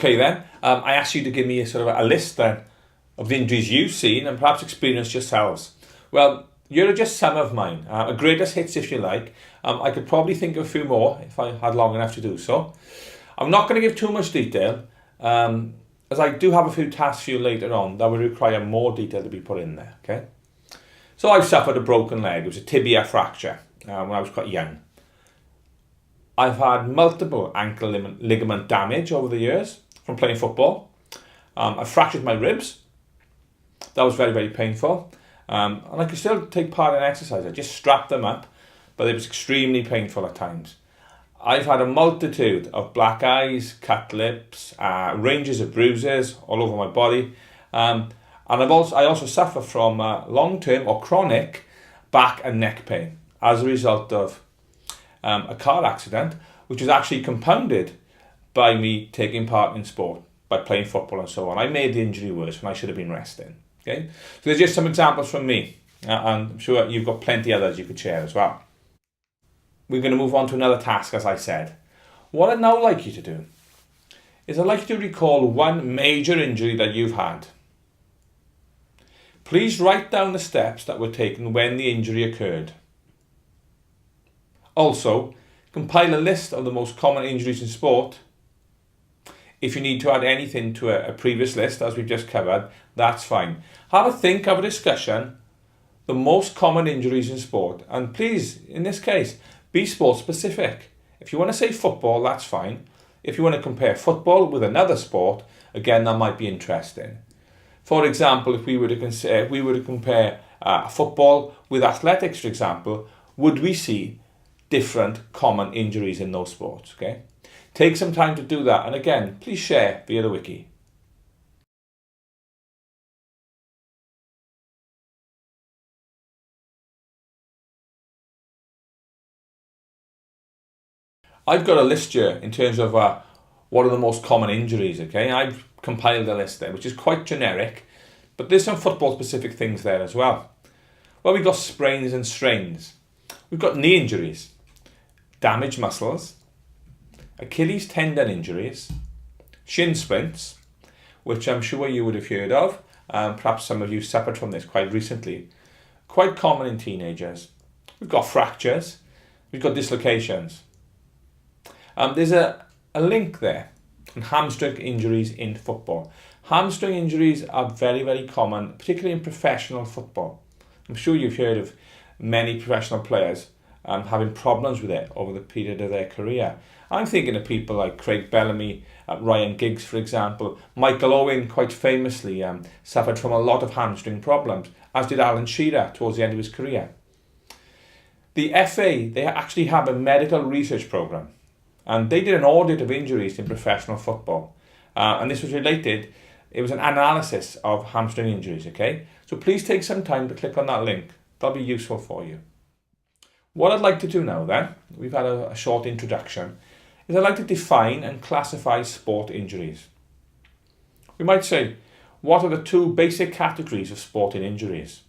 Okay then, I asked you to give me a sort of a list then of the injuries you've seen and perhaps experienced yourselves. Well, here are just some of mine, a greatest hits if you like. I could probably think of a few more if I had long enough to do so. I'm not going to give too much detail, as I do have a few tasks for you later on that will require more detail to be put in there, okay? So I've suffered a broken leg. It was a tibia fracture when I was quite young. I've had multiple ankle ligament damage over the years from playing football. I fractured my ribs. That was very, very painful. And I could still take part in exercise. I just strapped them up, but it was extremely painful at times. I've had a multitude of black eyes, cut lips, ranges of bruises all over my body. And I also suffer from long-term or chronic back and neck pain as a result of a car accident, which was actually compounded by me taking part in sport, by playing football and so on. I made the injury worse when I should have been resting. Okay, so there's just some examples from me, and I'm sure you've got plenty others you could share as well. We're going to move on to another task, as I said. What I'd now like you to do is I'd like you to recall one major injury that you've had. Please write down the steps that were taken when the injury occurred. Also, compile a list of the most common injuries in sport. If you need to add anything to a previous list, as we've just covered, that's fine. Have a think, have a discussion, the most common injuries in sport. And please, in this case, be sport specific. If you want to say football, that's fine. If you want to compare football with another sport, again, that might be interesting. For example, if we were to compare football with athletics, for example, would we see different common injuries in those sports? Okay, take some time to do that, and again, please share via the wiki. I've got a list here in terms of what are the most common injuries. Okay, I've compiled a list there, which is quite generic, but there's some football specific things there as well. Well, we've got sprains and strains. We've got knee injuries, damaged muscles, Achilles tendon injuries, shin splints, which I'm sure you would have heard of. Perhaps some of you suffered from this quite recently. Quite common in teenagers. We've got fractures, we've got dislocations. There's a link there on hamstring injuries in football. Hamstring injuries are very, very common, particularly in professional football. I'm sure you've heard of many professional players having problems with it over the period of their career. I'm thinking of people like Craig Bellamy, Ryan Giggs, for example. Michael Owen, quite famously, suffered from a lot of hamstring problems, as did Alan Shearer towards the end of his career. The FA, they actually have a medical research program, and they did an audit of injuries in professional football. And this was related, it was an analysis of hamstring injuries, okay? So please take some time to click on that link. That'll be useful for you. What I'd like to do now then, we've had a short introduction, is I'd like to define and classify sport injuries. We might say, what are the two basic categories of sporting injuries?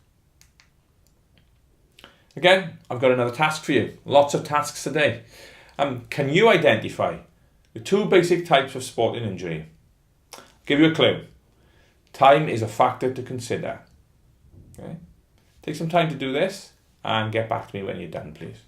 Again, I've got another task for you. Lots of tasks today. Can you identify the two basic types of sporting injury? I'll give you a clue. Time is a factor to consider. Okay? Take some time to do this and get back to me when you're done, please.